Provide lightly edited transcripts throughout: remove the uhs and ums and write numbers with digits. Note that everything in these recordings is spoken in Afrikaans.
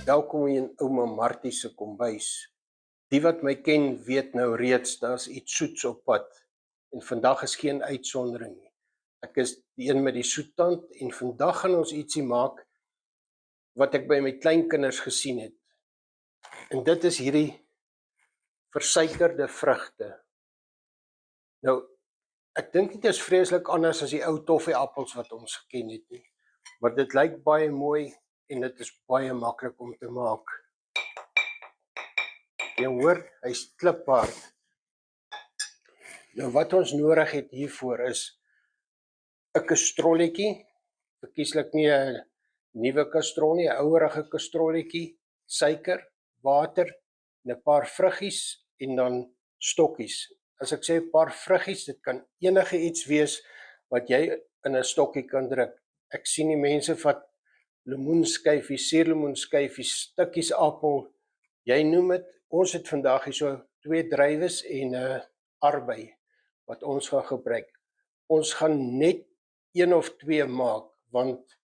Welkom in ouma Martie se kombuis. Die wat my ken weet nou reeds daar's iets soets op pad en vandag is geen uitsondering nie. Ek is die een met die soettand en vandag gaan ons ietsie maak wat ek by my kleinkinders gesien het. En dit is hierdie versuikerde vrugte. Nou, ek dink dit is vreeslik anders as die ou toffee-appels wat ons geken het nie. Maar dit lyk baie mooi en dit is baie maklik om te maak. Jy hoor, hy's kliphard. Nou wat ons nodig het hiervoor is 'n kastrolletjie, verkieslik nie 'n nuwe kastrol nie, 'n ouerige kastrolletjie, suiker, water en 'n paar vruggies en dan stokkies. As ek sê 'n paar vruggies, dit kan enige iets wees wat jy in 'n stokkie kan druk. Ek sien die mense vat lemoenskyfies, suurlemoenskyfies, stukkies appel, jy noem dit. Ons het vandag hier so 2 druiwes en 'n arbei wat ons gaan gebruik. Ons gaan net 1 of 2 maak want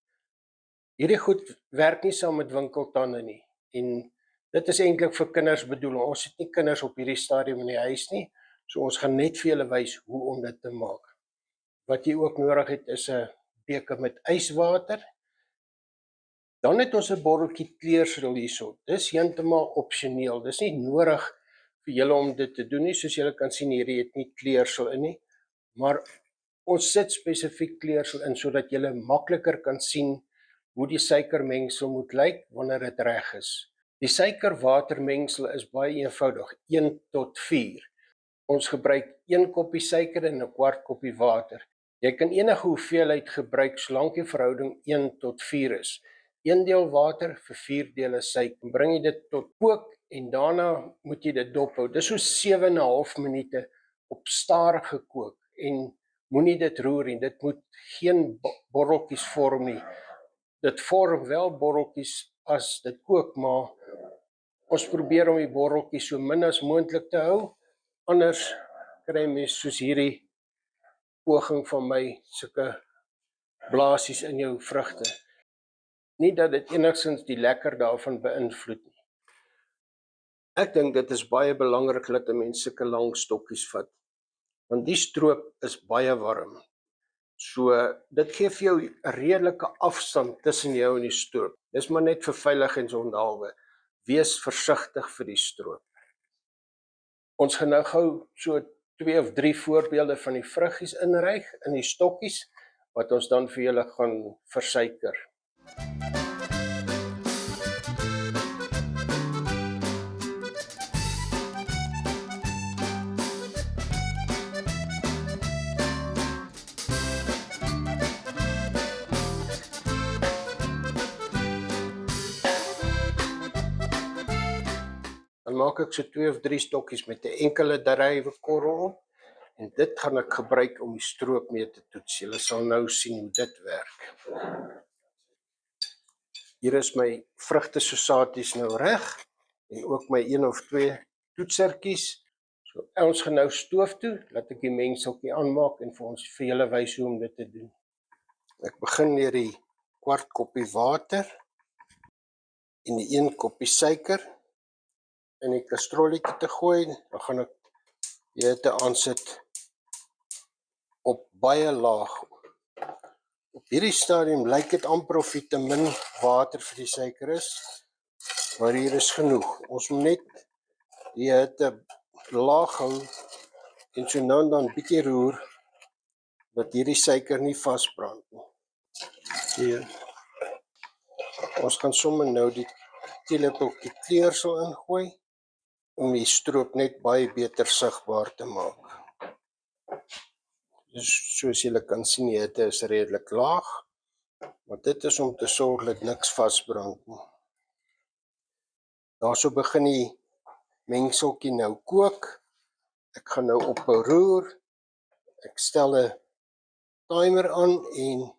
hierdie goed werk nie saam met winkeltande nie. En dit is eintlik vir kinders bedoel. Ons het nie kinders op hierdie stadium in die huis nie, so ons gaan net vir julle wys hoe om dit te maak. Wat jy ook nodig het is 'n beker met yswater. Dan het ons 'n botteltjie kleursil hierso. Dis heeltemal opsioneel. Dis nie nodig vir julle om dit te doen nie. Soos julle kan sien, hierdie het nie kleursil in nie. Maar ons sit spesifiek kleursil in sodat julle makliker kan sien hoe die suikermengsel moet lyk wanneer dit reg is. Die suiker-watermengsel is baie eenvoudig, 1 tot 4. Ons gebruik 1 koppie suiker en 'n kwart koppie water. Jy kan enige hoeveelheid gebruik solank die verhouding 1 tot 4 is. 1 deel water vir 4 dele suiker. Bring jy dit tot kook en daarna moet jy dit dophou. Dis so 7,5 minute op stadige kook en moenie dit roer nie. Dit moet geen borreltjies vorm nie. Dit vorm wel borreltjies as dit kook, maar ons probeer om die borreltjies so min as moontlik te hou. Anders kry mens soos hierdie poging van my sulke blaasies in jou vrugte. Nie dat dit enigstens die lekker daarvan beïnvloed nie. Ek dink dit is baie belangrik dat 'n mens sulke lang stokkies vat, want die stroop is baie warm. So dit gee vir jou 'n redelike afstand tussen jou en die stroop. Dis maar net vir veiligheidsonderhalwe. Wees versigtig vir die stroop. Ons gaan nou gou so 2 of 3 voorbeelde van die vruggies inryg in die stokkies wat ons dan vir julle gaan versuiker. Dan maak ek so 2 of 3 stokkies met 'n enkele druiwekorrel op en dit gaan ek gebruik om die stroop mee te toets. Julle sal nou sien hoe dit werk. Hier is my vrugtesousaties nou reg en ook my 1 of 2 toetsertjies. So ons gaan nou stoof toe, laat ek die mengseltjie aanmaak en vir julle wys hoe om dit te doen. Ek begin deur die kwart koppie water en die 1 koppie suiker in die kastrolletjie te gooi. Dan gaan ek dit aansit op baie laag. Op hierdie stadium lyk dit amper of dit te min water vir die suiker is, maar hier is genoeg. Ons moet net die hitte laag hou en so nou en dan bietjie roer dat hierdie suiker nie vasbrand nie. Hier. Ons gaan sommer nou die teelepeltjie kleursil ingooi om die stroop net baie beter sigbaar te maak. Dus soos julle kan sien, die hitte is redelik laag, maar dit is om te sorg dat niks vasbrand nie. Daarso begin die mengseltjie nou kook. Ek gaan nou ophou roer. Ek stel 'n timer aan en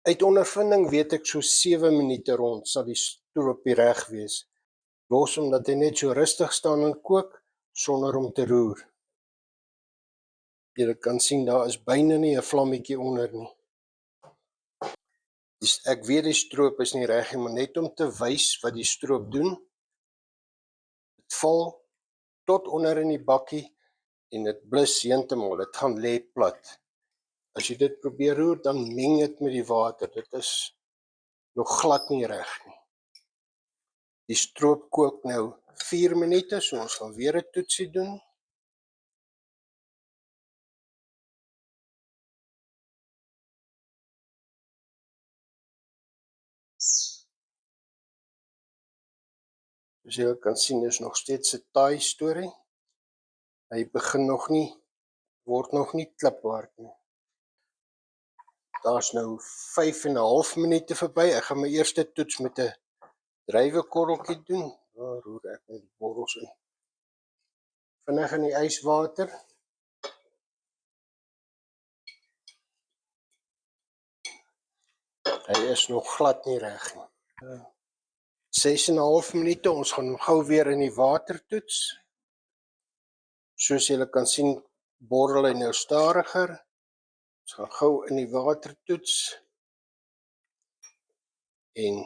uit ondervinding weet ek so 7 minute rond sal die stroopie reg wees. Los hom dat hy net so rustig staan en kook sonder om te roer. Julle kan sien daar is byna nie 'n vlammetjie onder nie. Ek weet die stroop is nie reg nie, maar net om te wys wat die stroop doen. Dit val tot onder in die bakkie en dit blus heeltemal, dit gaan lê plat. As jy dit probeer roer, dan meng dit met die water. Dit is nog glad nie reg nie. Die stroop kook nou 4 minute, so ons gaan weer 'n toetsie doen. Soos jy kan sien, is nog steeds 'n taai storie. Hy begin nog nie, word nog nie kliphard nie. Daar's nou 5,5 minute verby. Ek gaan my eerste toets met 'n druiwekorreltjie doen. Daar roer ek net die borrels in. Vinnig in die yswater. Hy is nog glad nie reg nie. 6,5 minute, ons gaan hom gou weer in die water toets. Soos julle kan sien, borrel hy nou stadiger. Ons gaan gou in die water toets. En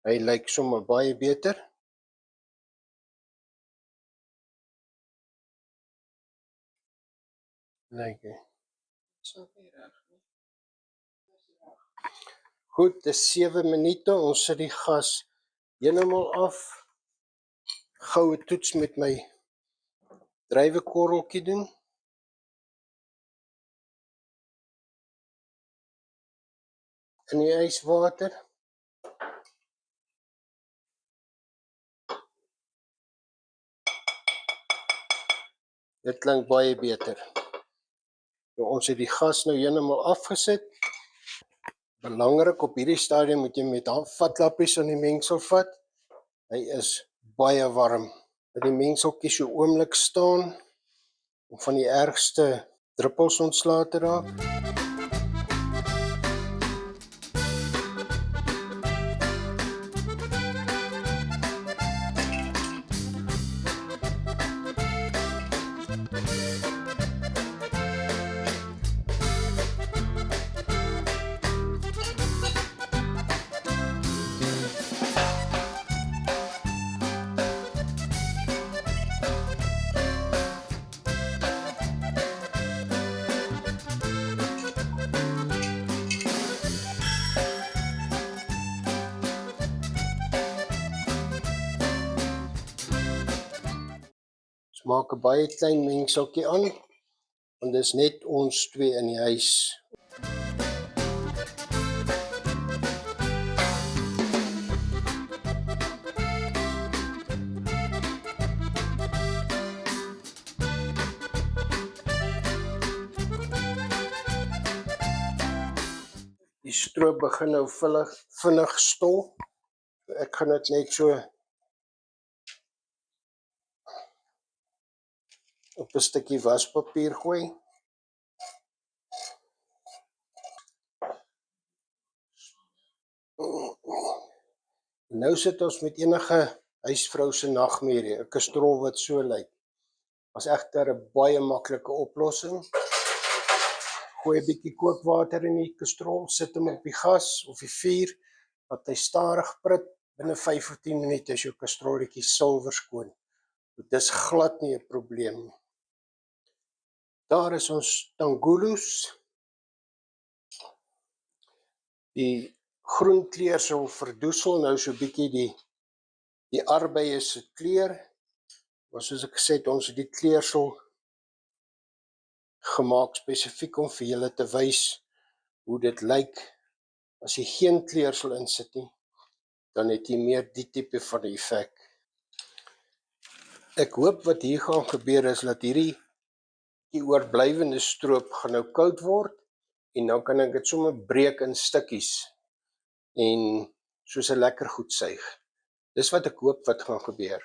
hy lyk sommer baie beter. Lyk hy. Goed, dis 7 minute, ons sit die gas heeltemal af. Gou 'n toets met my druiwekorreltjie doen. In die yswater. Dit klink baie beter. Nou, ons het die gas nou heeltemal afgesit. Belangrik, op hierdie stadium moet jy met vatlappies aan die mengsel vat. Hy is baie warm. Dat die mengseltjie so oomblik staan om van die ergste druppels ontslae te raak. Maak 'n baie klein mengseltjie aan, want dis net ons twee in die huis. Die stroop begin nou vinnig stol. Ek gaan dit net so op 'n stukkie waspapier gooi. Nou sit ons met enige huisvrou se nagmerrie, 'n kastrol wat so lyk. Was egter 'n baie maklike oplossing. Gooi 'n bietjie kookwater in die kastrol, sit hom op die gas of die vuur, laat hy stadig prit. Binne 5 of 10 minute is jou kastrolletjie silwer skoon. Dit is glad nie 'n probleem nie. Daar is ons tangulos. Die groen kleur sal verdoesel nou so bietjie die arbei se kleur. Maar soos ek gesê het, ons het die kleursel gemaak spesifiek om vir julle te wys hoe dit lyk. As jy geen kleursel insit nie, dan het jy meer die tipe van effek. Ek hoop wat hier gaan gebeur is dat die oorblywende stroop gaan nou koud word en dan kan ek dit sommer breek in stukkies en soos 'n lekker goed suig. Dis wat ek hoop wat gaan gebeur.